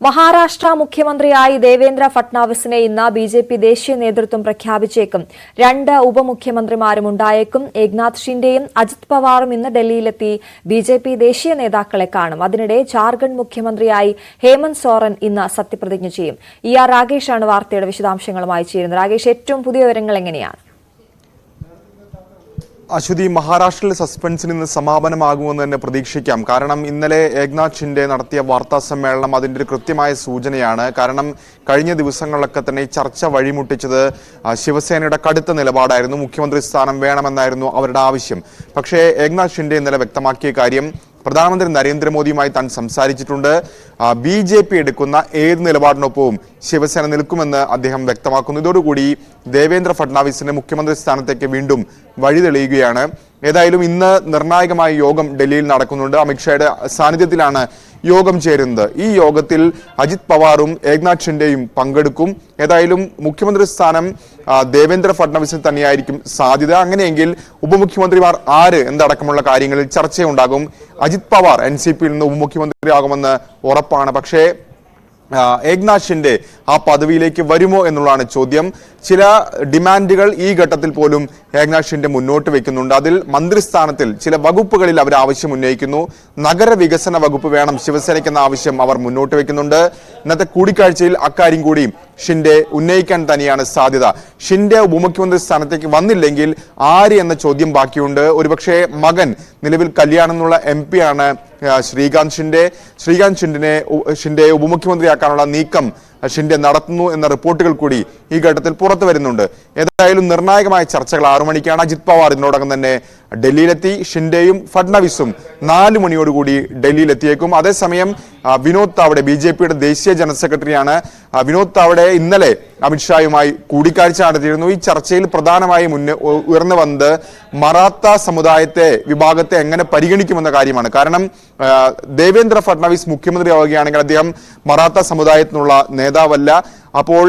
മഹാരാഷ്ട്ര മുഖ്യമന്ത്രിയായി ദേവേന്ദ്ര ഫട്നാവിസിനെ ഇന്ന് ബിജെപി ദേശീയ നേതൃത്വം പ്രഖ്യാപിച്ചേക്കും. 2 ഉപമുഖ്യമന്ത്രിമാരും ഉണ്ടായേക്കും. ഏക്നാഥ് ഷിൻഡെയും അജിത് പവാറും ഇന്ന് ഡൽഹിയിലെത്തി ബിജെപി ദേശീയ നേതാക്കളെ കാണും. അതിനിടെ ജാർഖണ്ഡ് മുഖ്യമന്ത്രിയായി ഹേമന്ത് സോറൻ ഇന്ന് സത്യപ്രതിജ്ഞ ചെയ്യും. ER രാഗേഷാണ് വാർത്തയുടെ വിശദാംശങ്ങളുമായി ചേരുന്നത്. രാഗേഷ്, ഏറ്റവും പുതിയ വിവരങ്ങൾ എങ്ങനെയാണ്? അശ്വതി, മഹാരാഷ്ട്രയിലെ സസ്പെൻസിന് ഇന്ന് സമാപനമാകുമെന്ന് തന്നെ പ്രതീക്ഷിക്കാം. കാരണം ഇന്നലെ ഏക്നാഥ് ഷിൻഡെ നടത്തിയ വാർത്താ സമ്മേളനം അതിൻ്റെ ഒരു കൃത്യമായ സൂചനയാണ്. കാരണം കഴിഞ്ഞ ദിവസങ്ങളിലൊക്കെ തന്നെ ഈ ചർച്ച വഴിമുട്ടിച്ചത് ശിവസേനയുടെ കടുത്ത നിലപാടായിരുന്നു. മുഖ്യമന്ത്രി സ്ഥാനം വേണമെന്നായിരുന്നു അവരുടെ ആവശ്യം. പക്ഷേ ഏക്നാഥ് ഷിൻഡെ ഇന്നലെ വ്യക്തമാക്കിയ കാര്യം, പ്രധാനമന്ത്രി നരേന്ദ്രമോദിയുമായി താൻ സംസാരിച്ചിട്ടുണ്ട്. BJP എടുക്കുന്ന ഏത് നിലപാടിനൊപ്പവും ശിവസേന നിൽക്കുമെന്ന് അദ്ദേഹം വ്യക്തമാക്കുന്നു. ഇതോടുകൂടി ദേവേന്ദ്ര ഫട്നാവിസിന്റെ മുഖ്യമന്ത്രി സ്ഥാനത്തേക്ക് വീണ്ടും വഴി തെളിയുകയാണ്. ഏതായാലും ഇന്ന് നിർണായകമായ യോഗം ഡൽഹിയിൽ നടക്കുന്നുണ്ട്. അമിത്ഷായുടെ സാന്നിധ്യത്തിലാണ് യോഗം ചേരുന്നത്. ഈ യോഗത്തിൽ അജിത് പവാറും ഏക്നാഥ് ഷിൻഡെയും പങ്കെടുക്കും. ഏതായാലും മുഖ്യമന്ത്രി സ്ഥാനം ദേവേന്ദ്ര ഫട്നാവിസിന് തന്നെയായിരിക്കും സാധ്യത. അങ്ങനെയെങ്കിൽ ഉപമുഖ്യമന്ത്രിമാർ ആര് എന്നടക്കമുള്ള കാര്യങ്ങളിൽ ചർച്ചയുണ്ടാകും. അജിത് പവാർ NCPയിൽ നിന്ന് ഉപമുഖ്യമന്ത്രിയാകുമെന്ന് ഉറപ്പാണ്. പക്ഷേ ഏക്നാഥ് ഷിൻഡെ ആ പദവിയിലേക്ക് വരുമോ എന്നുള്ളതാണ് ചോദ്യം. ചില ഡിമാൻഡുകൾ ഈ ഘട്ടത്തിൽ പോലും ഏക്നാഥ് ഷിൻഡെ മുന്നോട്ട് വെക്കുന്നുണ്ട്. അതിൽ മന്ത്രിസ്ഥാനത്തിൽ ചില വകുപ്പുകളിൽ അവർ ആവശ്യം ഉന്നയിക്കുന്നു. നഗരവികസന വകുപ്പ് വേണം ശിവസേനയ്ക്കെന്ന ആവശ്യം അവർ മുന്നോട്ട് വെക്കുന്നുണ്ട്. ഇന്നത്തെ കൂടിക്കാഴ്ചയിൽ അക്കാര്യം കൂടി ഷിൻഡെ ഉന്നയിക്കാൻ തന്നെയാണ് സാധ്യത. ഷിൻഡെ ഉപമുഖ്യമന്ത്രി സ്ഥാനത്തേക്ക് വന്നില്ലെങ്കിൽ ആര് എന്ന ചോദ്യം ബാക്കിയുണ്ട്. ഒരുപക്ഷെ മകൻ, നിലവിൽ കല്യാണം എന്നുള്ള MP ആണ് ശ്രീകാന്ത് ഷിൻഡെ. ഷിൻഡെ ഉപമുഖ്യമന്ത്രിയാക്കാനുള്ള നീക്കം ഷിൻഡെ നടത്തുന്നു എന്ന റിപ്പോർട്ടുകൾ കൂടി ഈ ഘട്ടത്തിൽ പുറത്തു വരുന്നുണ്ട്. ഏതായാലും നിർണായകമായ ചർച്ചകൾ 6 മണിക്കാണ്. അജിത് പവാർ ഇതിനോടകം തന്നെ ഡൽഹിയിലെത്തി. ഷിൻഡെയും ഫട്നാവിസും 4 മണിയോടുകൂടി ഡൽഹിയിലെത്തിയേക്കും. അതേസമയം വിനോദ് താവ്ഡെ, BJPയുടെ ദേശീയ ജനറൽ സെക്രട്ടറിയാണ്. വിനോദ് താവ്ഡെ ഇന്നലെ അമിത്ഷായുമായി കൂടിക്കാഴ്ച നടത്തിയിരുന്നു. ഈ ചർച്ചയിൽ പ്രധാനമായും ഉയർന്നു വന്നത് മറാത്ത വിഭാഗത്തെ എങ്ങനെ പരിഗണിക്കുമെന്ന കാര്യമാണ്. കാരണം ദേവേന്ദ്ര ഫട്നാവിസ് മുഖ്യമന്ത്രിയാവുകയാണെങ്കിൽ അദ്ദേഹം മറാത്ത സമുദായത്തിനുള്ള നേതാവല്ല. അപ്പോൾ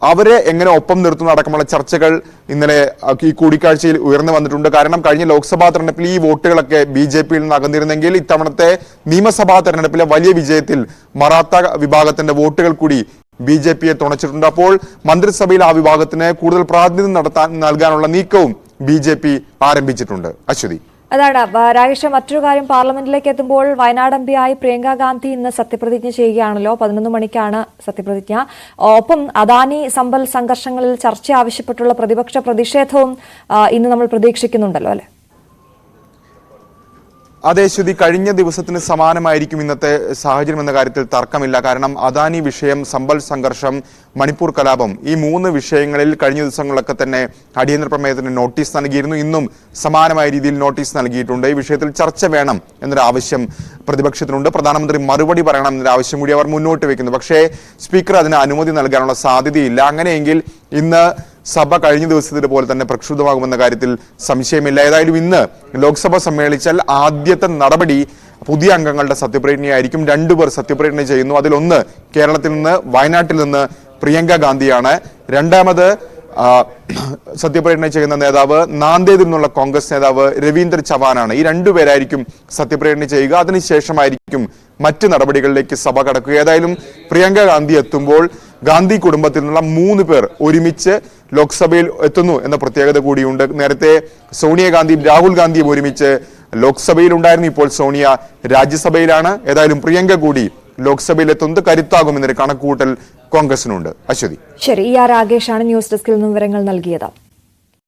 അവരെ എങ്ങനെ ഒപ്പം നിർത്തുന്ന അടക്കമുള്ള ചർച്ചകൾ ഇന്നലെ ഈ കൂടിക്കാഴ്ചയിൽ ഉയർന്നു വന്നിട്ടുണ്ട്. കാരണം കഴിഞ്ഞ ലോക്സഭാ തെരഞ്ഞെടുപ്പിൽ ഈ വോട്ടുകളൊക്കെ BJPയിൽ നിന്ന് അകന്നിരുന്നെങ്കിൽ ഇത്തവണത്തെ നിയമസഭാ തെരഞ്ഞെടുപ്പിലെ വലിയ വിജയത്തിൽ മറാത്ത വിഭാഗത്തിന്റെ വോട്ടുകൾ കൂടി BJPയെ തുണച്ചിട്ടുണ്ട്. അപ്പോൾ മന്ത്രിസഭയിൽ ആ വിഭാഗത്തിന് കൂടുതൽ പ്രാതിനിധ്യം നൽകാനുള്ള നീക്കവും BJP ആരംഭിച്ചിട്ടുണ്ട്. അശ്വതി, അതാണ് രാകേഷ്. മറ്റൊരു കാര്യം, പാർലമെന്റിലേക്ക് എത്തുമ്പോൾ വയനാട് MP ആയി പ്രിയങ്ക ഗാന്ധി ഇന്ന് സത്യപ്രതിജ്ഞ ചെയ്യുകയാണല്ലോ. 11 മണിക്കാണ് സത്യപ്രതിജ്ഞ. ഒപ്പം അദാനി സമ്പൽ സംഘർഷങ്ങളിൽ ചർച്ച ആവശ്യപ്പെട്ടുള്ള പ്രതിപക്ഷ പ്രതിഷേധവും ഇന്ന് നമ്മൾ പ്രതീക്ഷിക്കുന്നുണ്ടല്ലോ, അല്ലെ? അതെ ശ്രുതി, കഴിഞ്ഞ ദിവസത്തിന് സമാനമായിരിക്കും ഇന്നത്തെ സാഹചര്യം എന്ന കാര്യത്തിൽ തർക്കമില്ല. കാരണം അദാനി വിഷയം, സമ്പൽ സംഘർഷം, മണിപ്പൂർ കലാപം, ഈ 3 വിഷയങ്ങളിൽ കഴിഞ്ഞ ദിവസങ്ങളിലൊക്കെ തന്നെ അടിയന്തര പ്രമേയത്തിന് നോട്ടീസ് നൽകിയിരുന്നു. ഇന്നും സമാനമായ രീതിയിൽ നോട്ടീസ് നൽകിയിട്ടുണ്ട്. ഈ വിഷയത്തിൽ ചർച്ച വേണം എന്നൊരു ആവശ്യം പ്രതിപക്ഷത്തിനുണ്ട്. പ്രധാനമന്ത്രി മറുപടി പറയണം എന്നൊരു ആവശ്യം കൂടി അവർ മുന്നോട്ട് വെക്കുന്നു. പക്ഷേ സ്പീക്കർ അതിന് അനുമതി നൽകാനുള്ള സാധ്യതയില്ല. അങ്ങനെയെങ്കിൽ ഇന്ന് സഭ കഴിഞ്ഞ ദിവസത്തിലെ പോലെ തന്നെ പ്രക്ഷുബ്ധമാകുമെന്ന കാര്യത്തിൽ സംശയമില്ല. ഏതായാലും ഇന്ന് ലോക്സഭ സമ്മേളിച്ചാൽ ആദ്യത്തെ നടപടി പുതിയ അംഗങ്ങളുടെ സത്യപ്രതിജ്ഞയായിരിക്കും. 2 പേർ സത്യപ്രതിജ്ഞ ചെയ്യുന്നു. അതിലൊന്ന് കേരളത്തിൽ നിന്ന്, വയനാട്ടിൽ നിന്ന് പ്രിയങ്ക ഗാന്ധിയാണ്. രണ്ടാമത് സത്യപ്രതിജ്ഞ ചെയ്യുന്ന നേതാവ് നാന്ദേദിൽ നിന്നുള്ള കോൺഗ്രസ് നേതാവ് രവീന്ദ്ര ചവാനാണ്. ഈ 2 പേരായിരിക്കും സത്യപ്രതിജ്ഞ ചെയ്യുക. അതിനുശേഷമായിരിക്കും മറ്റ് നടപടികളിലേക്ക് സഭ കടക്കുക. ഏതായാലും പ്രിയങ്ക ഗാന്ധി എത്തുമ്പോൾ ഗാന്ധി കുടുംബത്തിൽ നിന്നുള്ള 3 പേർ ഒരുമിച്ച് ലോക്സഭയിൽ എത്തുന്നു എന്ന പ്രത്യേകത കൂടിയുണ്ട്. നേരത്തെ സോണിയാഗാന്ധിയും രാഹുൽ ഗാന്ധിയും ഒരുമിച്ച് ലോക്സഭയിൽ ഉണ്ടായിരുന്നു. ഇപ്പോൾ സോണിയ രാജ്യസഭയിലാണ്. ഏതായാലും പ്രിയങ്ക കൂടി ലോക്സഭയിൽ എത്തുന്നത് കരുത്താകുമെന്നൊരു കണക്കുകൂട്ടൽ കോൺഗ്രസിനുണ്ട്. അശ്വതി, ശരി. ER രാഗേഷാണ് ന്യൂസ് ഡെസ്കിൽ നിന്നും വിവരങ്ങൾ നൽകിയത്.